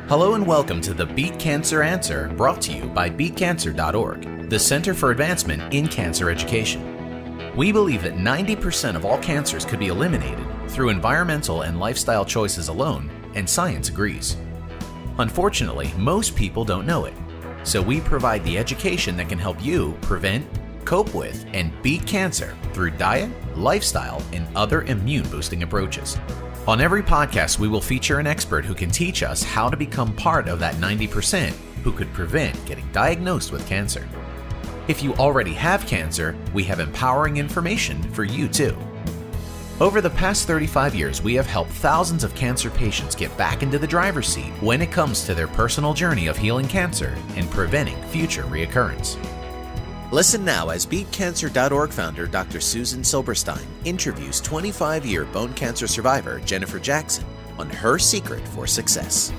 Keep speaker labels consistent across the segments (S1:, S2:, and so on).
S1: Hello and welcome to the Beat Cancer Answer, brought to you by BeatCancer.Org, the Center for Advancement in Cancer Education. We believe that 90% of all cancers could be eliminated through environmental and lifestyle choices alone, and science agrees. Unfortunately, most people don't know it, so we provide the education that can help you prevent, cope with, and beat cancer through diet, lifestyle, and other immune-boosting approaches. On every podcast, we will feature an expert who can teach us how to become part of that 90% who could prevent getting diagnosed with cancer. If you already have cancer, we have empowering information for you too. Over the past 35 years, we have helped thousands of cancer patients get back into the driver's seat when it comes to their personal journey of healing cancer and preventing future reoccurrence. Listen now as BeatCancer.Org founder Dr. Susan Silberstein interviews 25-year bone cancer survivor Jennifer Jackson on her secret for success.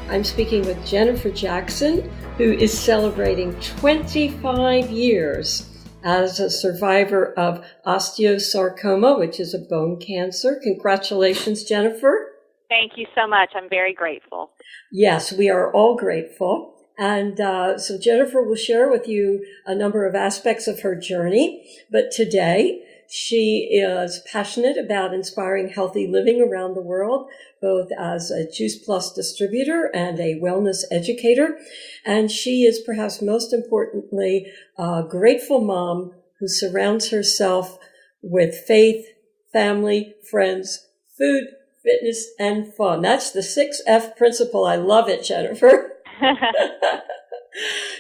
S2: I'm speaking with Jennifer Jackson, who is celebrating 25 years as a survivor of osteosarcoma, which is a bone cancer. Congratulations, Jennifer.
S3: Thank you so much. I'm very grateful.
S2: Yes, we are all grateful. And so Jennifer will share with you a number of aspects of her journey. But today, she is passionate about inspiring healthy living around the world, both as a Juice Plus distributor and a wellness educator. And she is perhaps most importantly a grateful mom who surrounds herself with faith, family, friends, food, fitness, and fun. That's the 6F principle. I love it, Jennifer.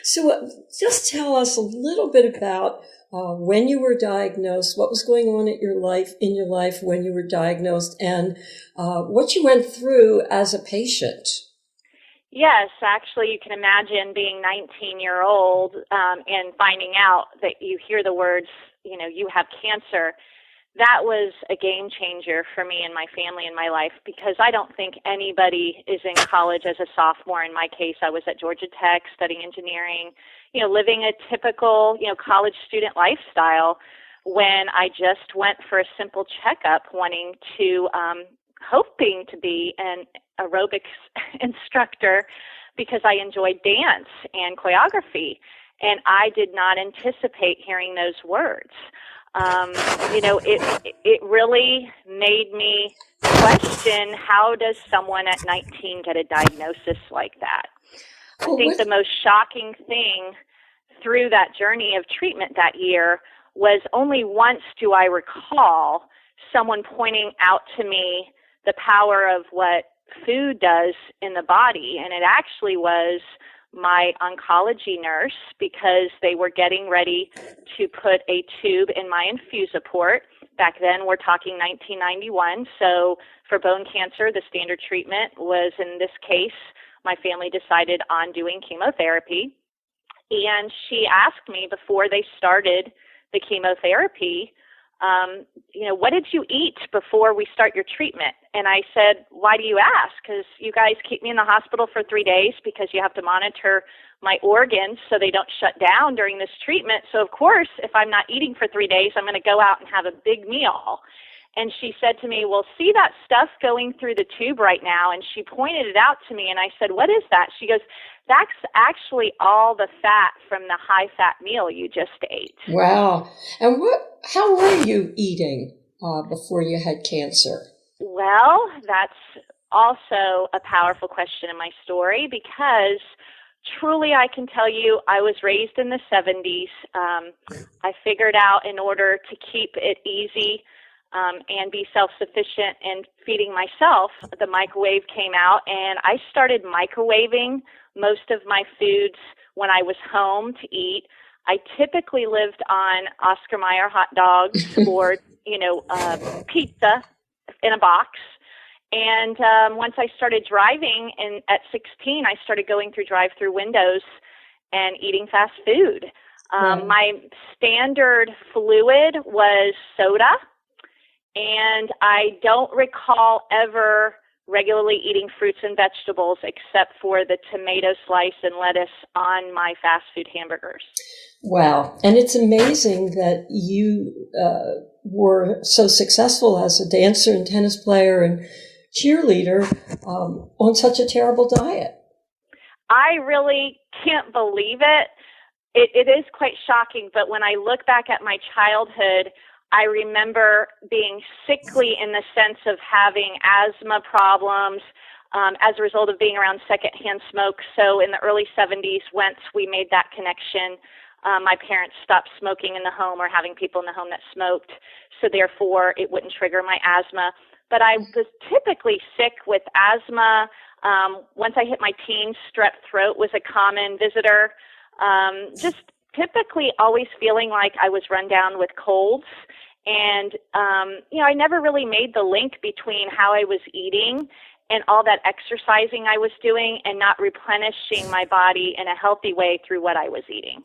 S2: So just tell us a little bit about when you were diagnosed, what was going on in your life when you were diagnosed, and what you went through as a patient.
S3: Yes, actually, you can imagine being 19-year-old and finding out that you hear the words, you have cancer. That was a game changer for me and my family and my life, because I don't think anybody is in college as a sophomore. In my case, I was at Georgia Tech studying engineering, living a typical, college student lifestyle, when I just went for a simple checkup, hoping to be an aerobics instructor because I enjoyed dance and choreography. And I did not anticipate hearing those words. It really made me question, how does someone at 19 get a diagnosis like that? I think the most shocking thing through that journey of treatment that year was only once do I recall someone pointing out to me the power of what food does in the body. And it actually was my oncology nurse, because they were getting ready to put a tube in my infuser port. Back then, we're talking 1991. So for bone cancer, the standard treatment was, in this case, my family decided on doing chemotherapy. And she asked me before they started the chemotherapy, what did you eat before we start your treatment? And I said, why do you ask? Because you guys keep me in the hospital for 3 days because you have to monitor my organs so they don't shut down during this treatment. So, of course, if I'm not eating for 3 days, I'm going to go out and have a big meal. And she said to me, well, see that stuff going through the tube right now? And she pointed it out to me, and I said, what is that? She goes, that's actually all the fat from the high-fat meal you just ate.
S2: Wow. And how were you eating before you had cancer?
S3: Well, that's also a powerful question in my story, because truly I can tell you I was raised in the 70s. I figured out, in order to keep it easy and be self-sufficient in feeding myself, the microwave came out, and I started microwaving most of my foods when I was home to eat. I typically lived on Oscar Mayer hot dogs or, pizza in a box. And once I started driving, and at 16, I started going through drive-through windows and eating fast food. My standard fluid was soda, and I don't recall ever regularly eating fruits and vegetables except for the tomato slice and lettuce on my fast food hamburgers.
S2: Wow. And it's amazing that you were so successful as a dancer and tennis player and cheerleader on such a terrible diet.
S3: I really can't believe it. It is quite shocking, but when I look back at my childhood, I remember being sickly in the sense of having asthma problems as a result of being around secondhand smoke. So in the early 70s, once we made that connection, my parents stopped smoking in the home or having people in the home that smoked, so therefore it wouldn't trigger my asthma. But I was typically sick with asthma. Once I hit my teens, strep throat was a common visitor. Just typically always feeling like I was run down with colds. And, I never really made the link between how I was eating and all that exercising I was doing and not replenishing my body in a healthy way through what I was eating.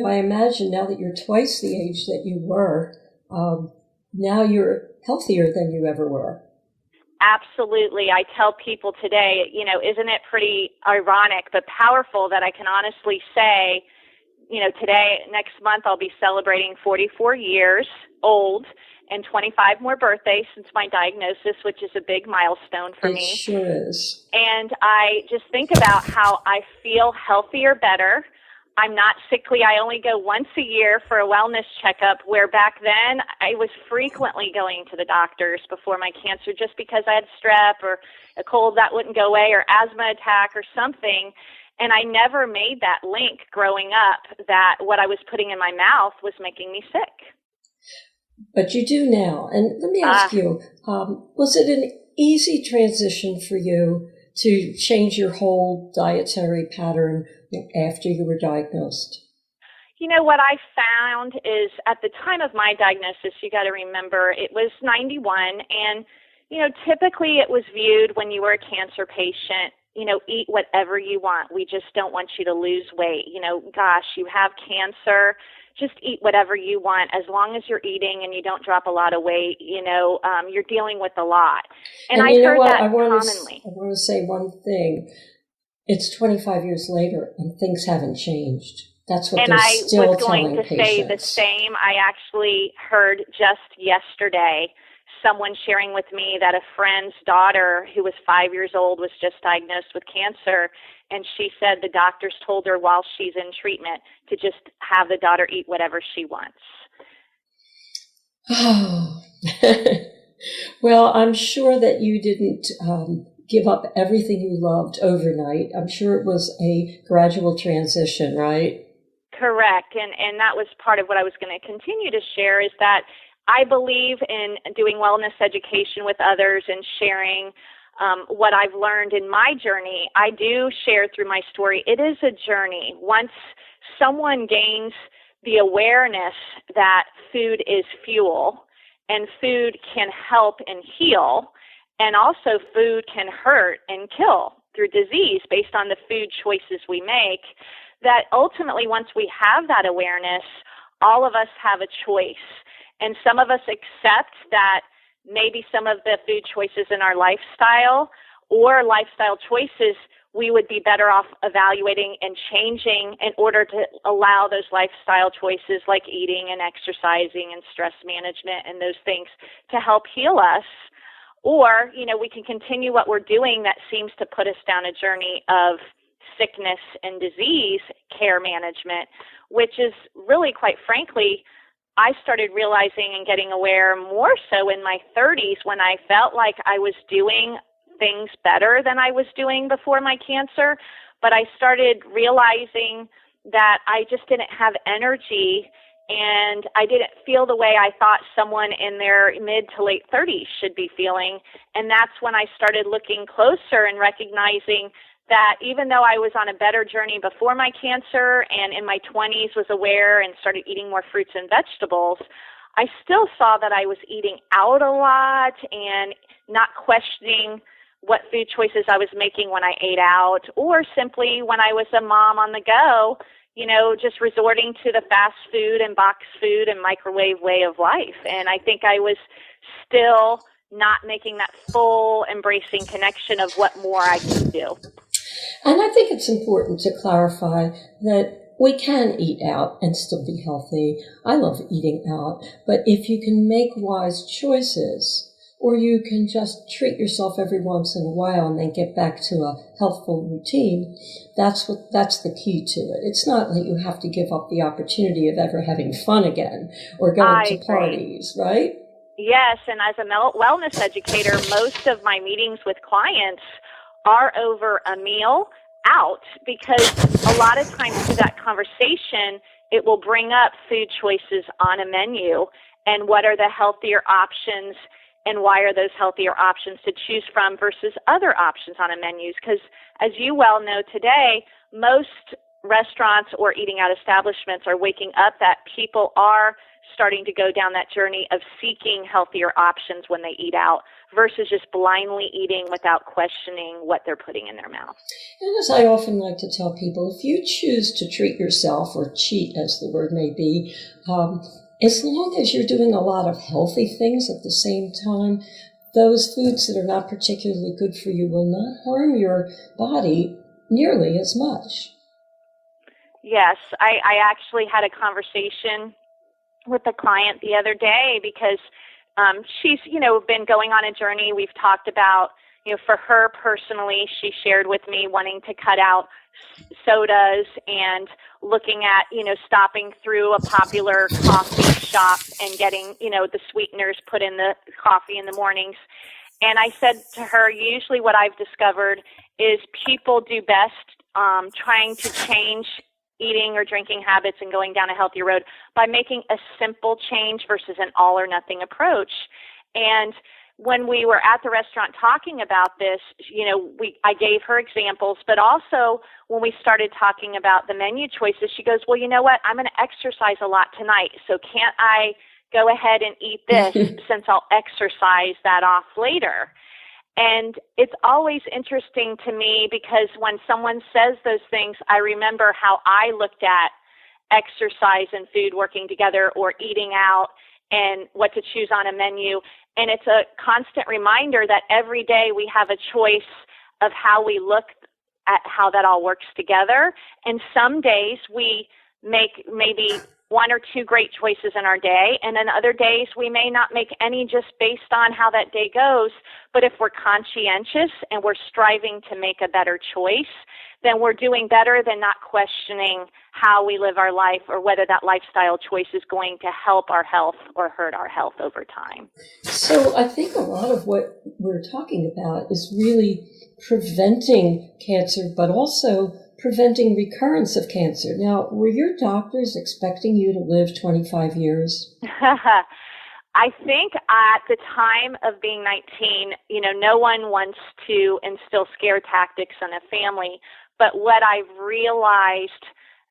S2: I imagine now that you're twice the age that you were, now you're healthier than you ever were.
S3: Absolutely. I tell people today, isn't it pretty ironic but powerful that I can honestly say, today, next month, I'll be celebrating 44 years old and 25 more birthdays since my diagnosis, which is a big milestone for me.
S2: It sure is.
S3: And I just think about how I feel healthier, better. I'm not sickly. I only go once a year for a wellness checkup, where back then I was frequently going to the doctors before my cancer just because I had strep or a cold that wouldn't go away or asthma attack or something. And I never made that link growing up that what I was putting in my mouth was making me sick.
S2: But you do now. And let me ask you, was it an easy transition for you to change your whole dietary pattern after you were diagnosed?
S3: What I found is at the time of my diagnosis, you got to remember it was 91. And, typically it was viewed when you were a cancer patient, eat whatever you want. We just don't want you to lose weight. Gosh, you have cancer. Just eat whatever you want. As long as you're eating and you don't drop a lot of weight, you're dealing with a lot. And I heard that commonly.
S2: I want to say one thing. It's 25 years later and things haven't changed. That's what they're still telling patients. And I was going to say the same.
S3: I actually heard just yesterday someone sharing with me that a friend's daughter who was 5 years old was just diagnosed with cancer, and she said the doctors told her while she's in treatment to just have the daughter eat whatever she wants.
S2: Oh. Well, I'm sure that you didn't give up everything you loved overnight. I'm sure it was a gradual transition, right?
S3: Correct. And that was part of what I was going to continue to share, is that I believe in doing wellness education with others and sharing what I've learned in my journey. I do share through my story. It is a journey. Once someone gains the awareness that food is fuel and food can help and heal, and also food can hurt and kill through disease based on the food choices we make, that ultimately once we have that awareness, all of us have a choice. And some of us accept that maybe some of the food choices in our lifestyle or lifestyle choices we would be better off evaluating and changing in order to allow those lifestyle choices like eating and exercising and stress management and those things to help heal us. Or, we can continue what we're doing that seems to put us down a journey of sickness and disease care management, which is really, quite frankly, I started realizing and getting aware more so in my 30s when I felt like I was doing things better than I was doing before my cancer. But I started realizing that I just didn't have energy and I didn't feel the way I thought someone in their mid to late 30s should be feeling. And that's when I started looking closer and recognizing that even though I was on a better journey before my cancer and in my 20s was aware and started eating more fruits and vegetables, I still saw that I was eating out a lot and not questioning what food choices I was making when I ate out, or simply when I was a mom on the go, just resorting to the fast food and box food and microwave way of life. And I think I was still not making that full embracing connection of what more I could do.
S2: And I think it's important to clarify that we can eat out and still be healthy. I love eating out, but if you can make wise choices, or you can just treat yourself every once in a while and then get back to a healthful routine. That's the key to it. It's not that you have to give up the opportunity of ever having fun again or going to parties, right?
S3: Yes, and as a wellness educator, most of my meetings with clients are over a meal out, because a lot of times through that conversation, it will bring up food choices on a menu and what are the healthier options and why are those healthier options to choose from versus other options on a menu. Because as you well know today, most restaurants or eating out establishments are waking up that people are starting to go down that journey of seeking healthier options when they eat out versus just blindly eating without questioning what they're putting in their mouth.
S2: And as I often like to tell people, if you choose to treat yourself, or cheat as the word may be, as long as you're doing a lot of healthy things at the same time, those foods that are not particularly good for you will not harm your body nearly as much.
S3: Yes, I actually had a conversation with a client the other day because she's, been going on a journey. We've talked about, for her personally, she shared with me wanting to cut out sodas and looking at, stopping through a popular coffee shop and getting, the sweeteners put in the coffee in the mornings. And I said to her, usually what I've discovered is people do best trying to change eating or drinking habits and going down a healthy road by making a simple change versus an all or nothing approach. And when we were at the restaurant talking about this, I gave her examples, but also when we started talking about the menu choices, she goes, well, you know what? I'm going to exercise a lot tonight, so can't I go ahead and eat this since I'll exercise that off later? And it's always interesting to me because when someone says those things, I remember how I looked at exercise and food working together or eating out and what to choose on a menu. And it's a constant reminder that every day we have a choice of how we look at how that all works together. And some days we make maybe one or two great choices in our day, and then other days we may not make any just based on how that day goes. But if we're conscientious and we're striving to make a better choice, then we're doing better than not questioning how we live our life or whether that lifestyle choice is going to help our health or hurt our health over time.
S2: So I think a lot of what we're talking about is really preventing cancer, but also preventing recurrence of cancer. Now, were your doctors expecting you to live 25 years?
S3: I think at the time of being 19, no one wants to instill scare tactics on a family. But what I've realized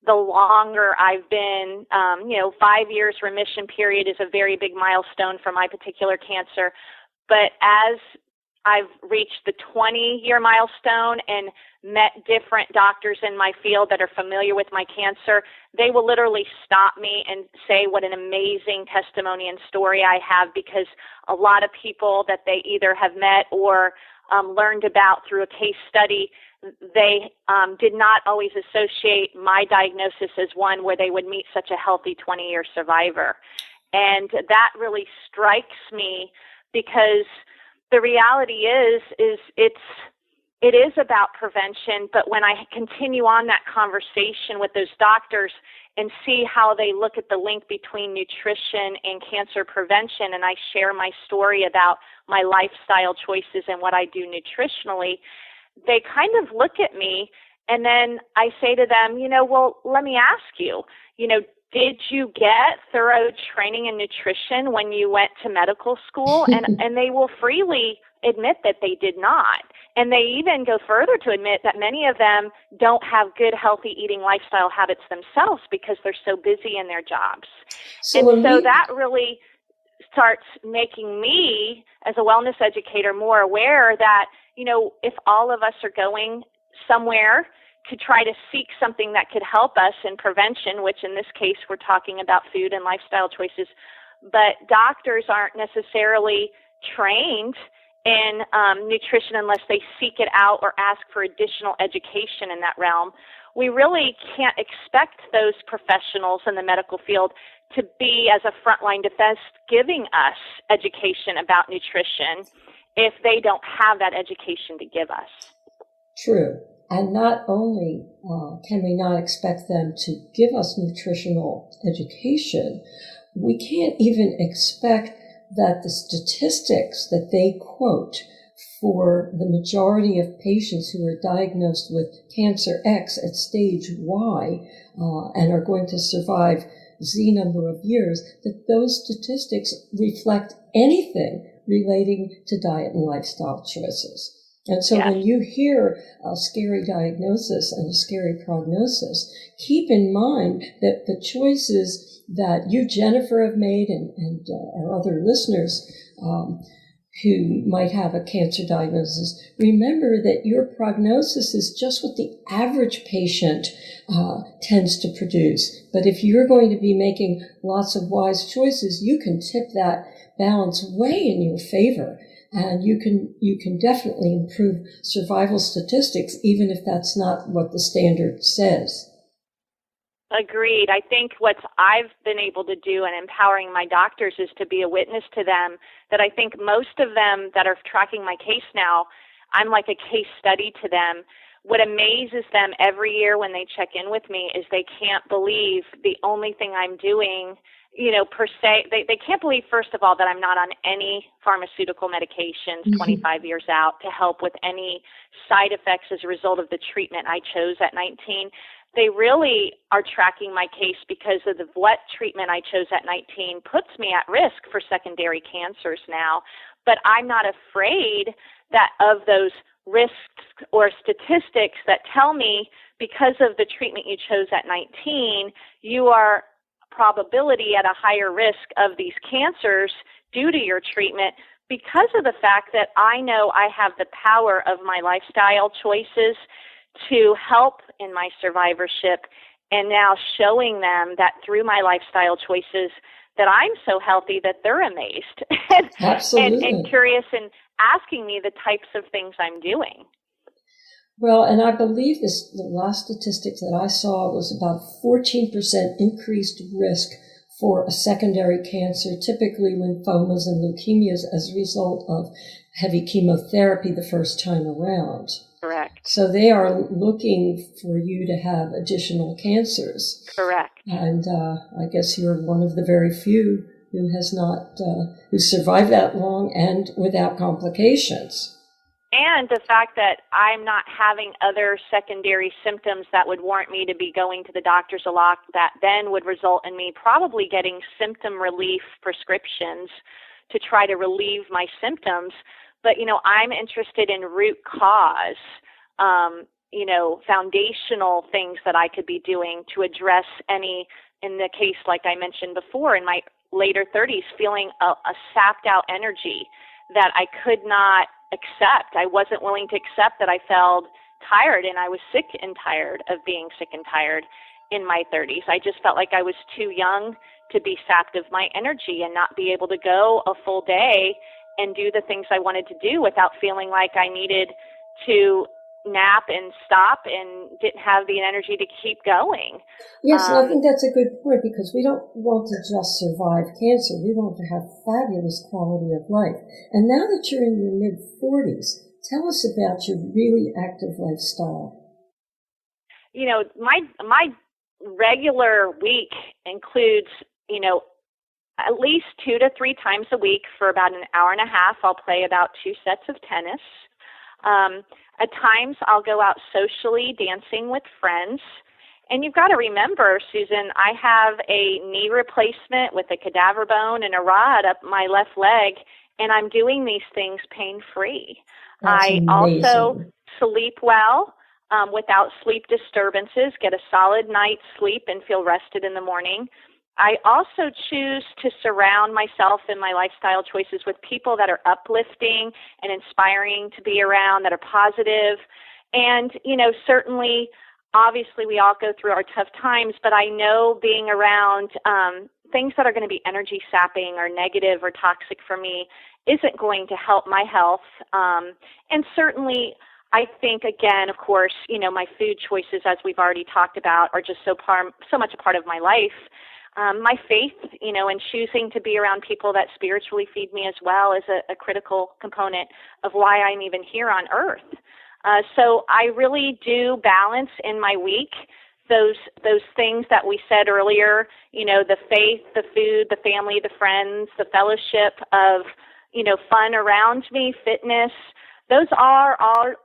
S3: the longer I've been, 5 years remission period is a very big milestone for my particular cancer. But as I've reached the 20-year milestone and met different doctors in my field that are familiar with my cancer, they will literally stop me and say what an amazing testimony and story I have, because a lot of people that they either have met or learned about through a case study, they did not always associate my diagnosis as one where they would meet such a healthy 20-year survivor. And that really strikes me because the reality is it is about prevention, but when I continue on that conversation with those doctors and see how they look at the link between nutrition and cancer prevention, and I share my story about my lifestyle choices and what I do nutritionally, they kind of look at me, and then I say to them, well, let me ask you, did you get thorough training in nutrition when you went to medical school? And they will freely admit that they did not. And they even go further to admit that many of them don't have good, healthy eating lifestyle habits themselves because they're so busy in their jobs. So that really starts making me, as a wellness educator, more aware that, if all of us are going somewhere to try to seek something that could help us in prevention, which in this case we're talking about food and lifestyle choices, but doctors aren't necessarily trained in nutrition unless they seek it out or ask for additional education in that realm. We really can't expect those professionals in the medical field to be as a frontline defense giving us education about nutrition if they don't have that education to give us.
S2: True. And not only can we not expect them to give us nutritional education, we can't even expect that the statistics that they quote for the majority of patients who are diagnosed with cancer X at stage Y and are going to survive Z number of years, that those statistics reflect anything relating to diet and lifestyle choices. And so when you hear a scary diagnosis and a scary prognosis, keep in mind that the choices that you, Jennifer, have made and our other listeners who might have a cancer diagnosis, remember that your prognosis is just what the average patient tends to produce. But if you're going to be making lots of wise choices, you can tip that balance way in your favor. And you can definitely improve survival statistics, even if that's not what the standard says.
S3: Agreed. I think what I've been able to do in empowering my doctors is to be a witness to them, that I think most of them that are tracking my case now, I'm like a case study to them. What amazes them every year when they check in with me is they can't believe the only thing I'm doing, per se, they can't believe, first of all, that I'm not on any pharmaceutical medications 25 years out to help with any side effects as a result of the treatment I chose at 19. They really are tracking my case because of what treatment I chose at 19 puts me at risk for secondary cancers now. But I'm not afraid that of those risks or statistics that tell me because of the treatment you chose at 19, you are probability at a higher risk of these cancers due to your treatment, because of the fact that I know I have the power of my lifestyle choices to help in my survivorship, and now showing them that through my lifestyle choices that I'm so healthy that they're amazed and curious and asking me the types of things I'm doing.
S2: Well, and I believe the last statistics that I saw was about 14% increased risk for a secondary cancer, typically lymphomas and leukemias, as a result of heavy chemotherapy the first time around.
S3: Correct.
S2: So they are looking for you to have additional cancers.
S3: Correct.
S2: And I guess you're one of the very few who has not, who survived that long and without complications.
S3: And the fact that I'm not having other secondary symptoms that would warrant me to be going to the doctors a lot, that then would result in me probably getting symptom relief prescriptions to try to relieve my symptoms. But, I'm interested in root cause, foundational things that I could be doing to address any, in the case, like I mentioned before, in my later 30s, feeling a sapped out energy that I could not accept. I wasn't willing to accept that I felt tired, and I was sick and tired of being sick and tired in my 30s. I just felt like I was too young to be sapped of my energy and not be able to go a full day and do the things I wanted to do without feeling like I needed to nap and stop and didn't have the energy to keep going.
S2: Yes, and I think that's a good point, because we don't want to just survive cancer. We want to have fabulous quality of life. And now that you're in your mid-40s, tell us about your really active lifestyle.
S3: My regular week includes, at least 2 to 3 times a week for about an hour and a half. I'll play about 2 sets of tennis. At times, I'll go out socially, dancing with friends. And you've got to remember, Susan, I have a knee replacement with a cadaver bone and a rod up my left leg, and I'm doing these things pain-free. I also sleep well without sleep disturbances, get a solid night's sleep, and feel rested in the morning. I also choose to surround myself in my lifestyle choices with people that are uplifting and inspiring to be around, that are positive. And, certainly, obviously, we all go through our tough times, but I know being around things that are going to be energy sapping or negative or toxic for me isn't going to help my health. And certainly, I think, again, of course, my food choices, as we've already talked about, are just so much a part of my life. My faith, and choosing to be around people that spiritually feed me as well is a critical component of why I'm even here on earth. So I really do balance in my week those things that we said earlier, the faith, the food, the family, the friends, the fellowship of, fun around me, fitness. Those are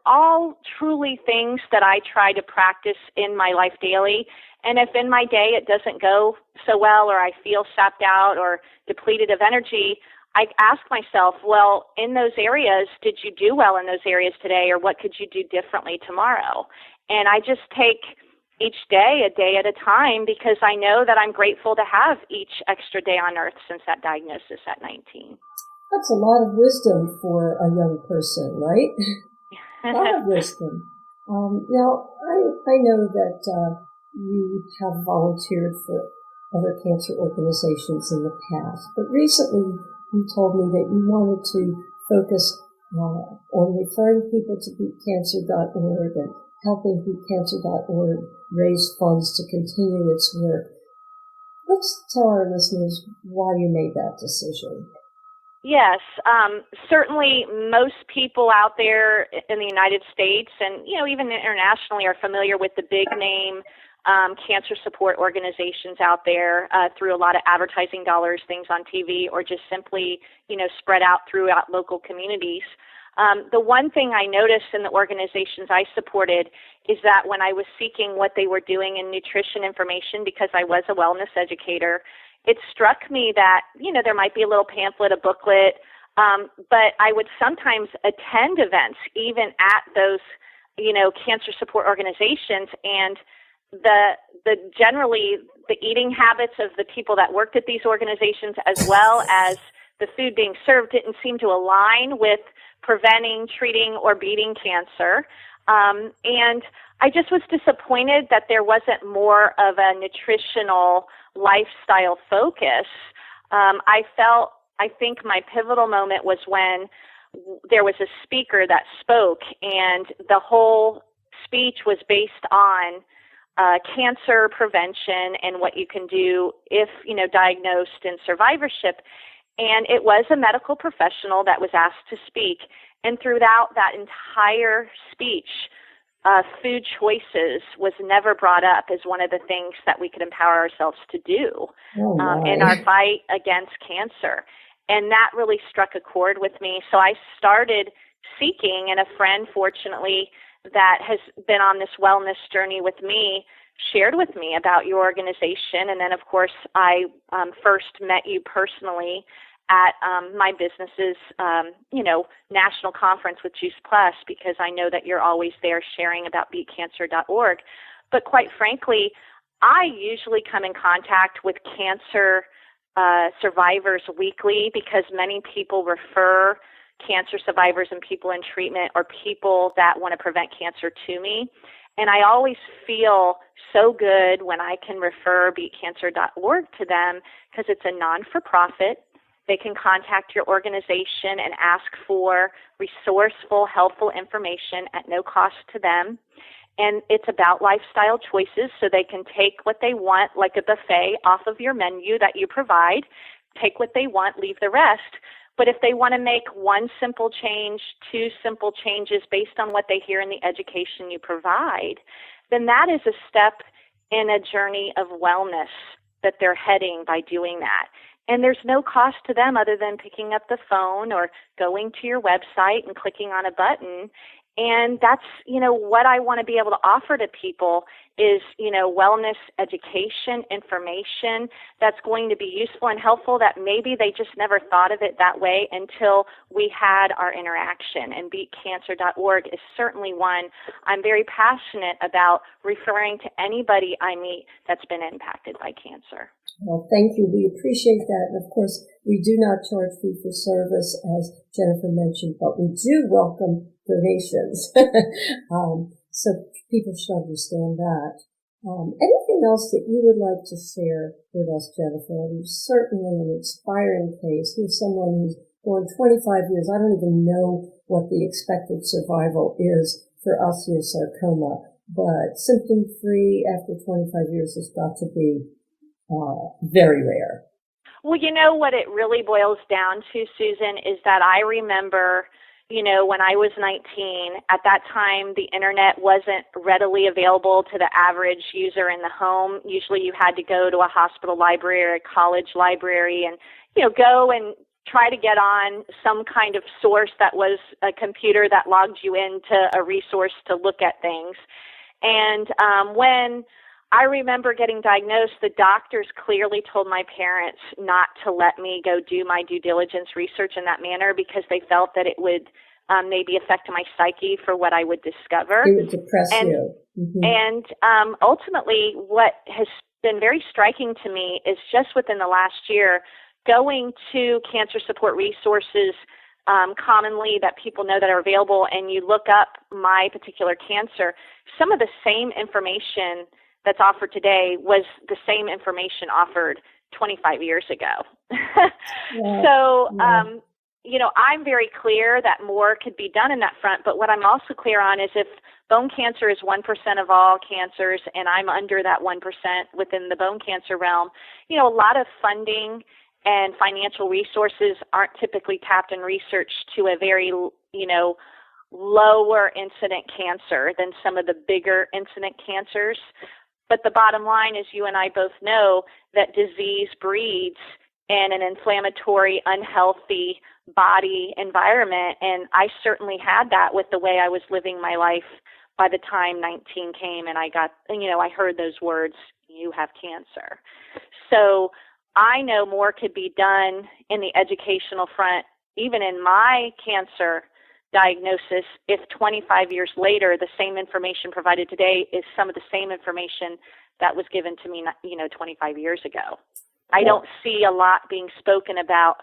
S3: all truly things that I try to practice in my life daily. And if in my day it doesn't go so well, or I feel sapped out or depleted of energy, I ask myself, well, in those areas, did you do well in those areas today, or what could you do differently tomorrow? And I just take each day, a day at a time, because I know that I'm grateful to have each extra day on earth since that diagnosis at 19.
S2: That's a lot of wisdom for a young person, right? A lot of wisdom. Now, I know that you have volunteered for other cancer organizations in the past, but recently you told me that you wanted to focus on referring people to BeatCancer.Org and helping BeatCancer.Org raise funds to continue its work. Let's tell our listeners why you made that decision.
S3: Yes, certainly most people out there in the United States and, even internationally are familiar with the big name cancer support organizations out there through a lot of advertising dollars, things on TV, or just simply, spread out throughout local communities. The one thing I noticed in the organizations I supported is that when I was seeking what they were doing in nutrition information, because I was a wellness educator, it struck me that, there might be a little pamphlet, a booklet, but I would sometimes attend events even at those, cancer support organizations, and the generally the eating habits of the people that worked at these organizations, as well as the food being served, didn't seem to align with preventing, treating, or beating cancer. And I just was disappointed that there wasn't more of a nutritional lifestyle focus. I think my pivotal moment was when there was a speaker that spoke, and the whole speech was based on cancer prevention and what you can do if, diagnosed in survivorship. And it was a medical professional that was asked to speak. And throughout that entire speech, food choices was never brought up as one of the things that we could empower ourselves to do in our fight against cancer. And that really struck a chord with me. So I started seeking, and a friend, fortunately, that has been on this wellness journey with me, shared with me about your organization. And then, of course, I first met you personally at my business's, national conference with Juice Plus, because I know that you're always there sharing about BeatCancer.org. But quite frankly, I usually come in contact with cancer survivors weekly, because many people refer cancer survivors and people in treatment or people that want to prevent cancer to me. And I always feel so good when I can refer BeatCancer.org to them, because it's a non-for-profit. They can contact your organization and ask for resourceful, helpful information at no cost to them. And it's about lifestyle choices, so they can take what they want, like a buffet, off of your menu that you provide, take what they want, leave the rest. But if they want to make one simple change, two simple changes based on what they hear in the education you provide, then that is a step in a journey of wellness that they're heading by doing that. And there's no cost to them other than picking up the phone or going to your website and clicking on a button. And that's, what I want to be able to offer to people is, wellness education, information that's going to be useful and helpful, that maybe they just never thought of it that way until we had our interaction. And BeatCancer.org is certainly one I'm very passionate about referring to anybody I meet that's been impacted by cancer.
S2: Well, thank you. We appreciate that. And of course, we do not charge fee for service, as Jennifer mentioned, but we do welcome donations. So people should understand that. Anything else that you would like to share with us, Jennifer? You're certainly an inspiring case. Here's someone who's gone 25 years. I don't even know what the expected survival is for osteosarcoma, but symptom-free after 25 years has got to be very rare.
S3: Well, you know what it really boils down to, Susan, is that I remember, when I was 19, at that time, the internet wasn't readily available to the average user in the home. Usually you had to go to a hospital library or a college library and, go and try to get on some kind of source that was a computer that logged you into a resource to look at things. And when I remember getting diagnosed, the doctors clearly told my parents not to let me go do my due diligence research in that manner because they felt that it would maybe affect my psyche for what I would discover.
S2: It would depress you. Mm-hmm.
S3: And ultimately, what has been very striking to me is just within the last year, going to cancer support resources commonly that people know that are available, and you look up my particular cancer, some of the same information that's offered today was the same information offered 25 years ago. I'm very clear that more could be done in that front, but what I'm also clear on is if bone cancer is 1% of all cancers, and I'm under that 1% within the bone cancer realm, a lot of funding and financial resources aren't typically tapped in research to a very, lower incident cancer than some of the bigger incident cancers. But the bottom line is you and I both know that disease breeds in an inflammatory, unhealthy body environment. And I certainly had that with the way I was living my life by the time 19 came and I got, I heard those words, you have cancer. So I know more could be done in the educational front, even in my cancer diagnosis, if 25 years later, the same information provided today is some of the same information that was given to me, 25 years ago. I don't see a lot being spoken about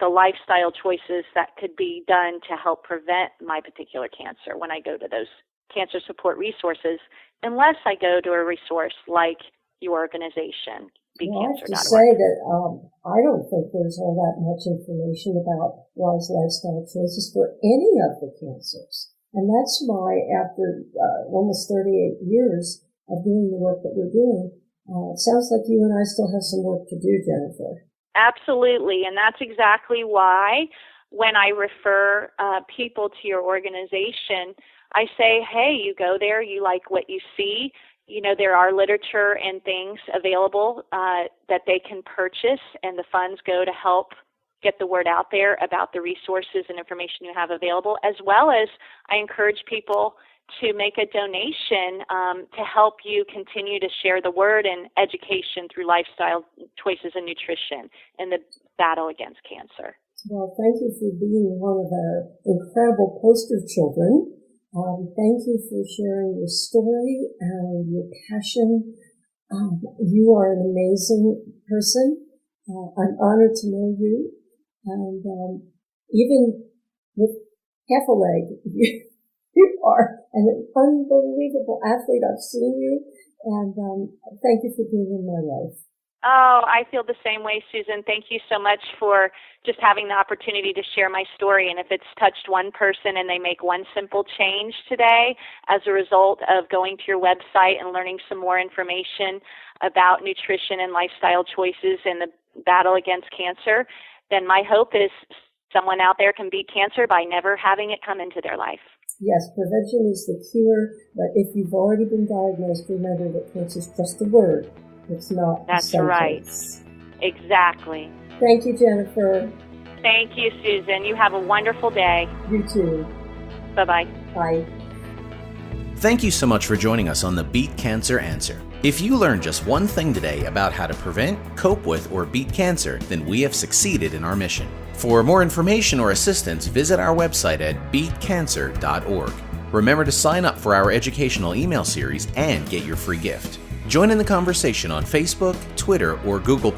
S3: the lifestyle choices that could be done to help prevent my particular cancer when I go to those cancer support resources, unless I go to a resource like your organization, BeatCancer.Org.
S2: I have to say that I don't think there's all that much information about wise lifestyle choices for any of the cancers. And that's why after almost 38 years of doing the work that we're doing, it sounds like you and I still have some work to do, Jennifer.
S3: Absolutely. And that's exactly why when I refer people to your organization, I say, hey, you go there, you like what you see. There are literature and things available that they can purchase, and the funds go to help get the word out there about the resources and information you have available, as well as I encourage people to make a donation to help you continue to share the word and education through lifestyle choices and nutrition in the battle against cancer.
S2: Well, thank you for being one of our incredible poster children. Thank you for sharing your story and your passion. You are an amazing person. I'm honored to know you. And even with half a leg, you are an unbelievable athlete. I've seen you. And thank you for being in my life.
S3: Oh, I feel the same way, Susan. Thank you so much for just having the opportunity to share my story. And if it's touched one person and they make one simple change today as a result of going to your website and learning some more information about nutrition and lifestyle choices in the battle against cancer, then my hope is someone out there can beat cancer by never having it come into their life.
S2: Yes, prevention is the cure. But if you've already been diagnosed, remember that cancer is just a word. It's not.
S3: That's right. Exactly.
S2: Thank you, Jennifer.
S3: Thank you, Susan. You have a wonderful day.
S2: You too.
S3: Bye-bye.
S2: Bye.
S1: Thank you so much for joining us on the Beat Cancer Answer. If you learned just one thing today about how to prevent, cope with, or beat cancer, then we have succeeded in our mission. For more information or assistance, visit our website at BeatCancer.Org. Remember to sign up for our educational email series and get your free gift. Join in the conversation on Facebook, Twitter, or Google+,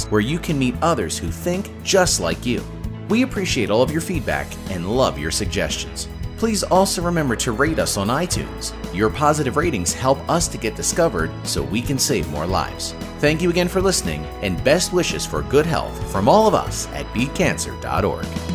S1: where you can meet others who think just like you. We appreciate all of your feedback and love your suggestions. Please also remember to rate us on iTunes. Your positive ratings help us to get discovered so we can save more lives. Thank you again for listening, and best wishes for good health from all of us at BeatCancer.Org.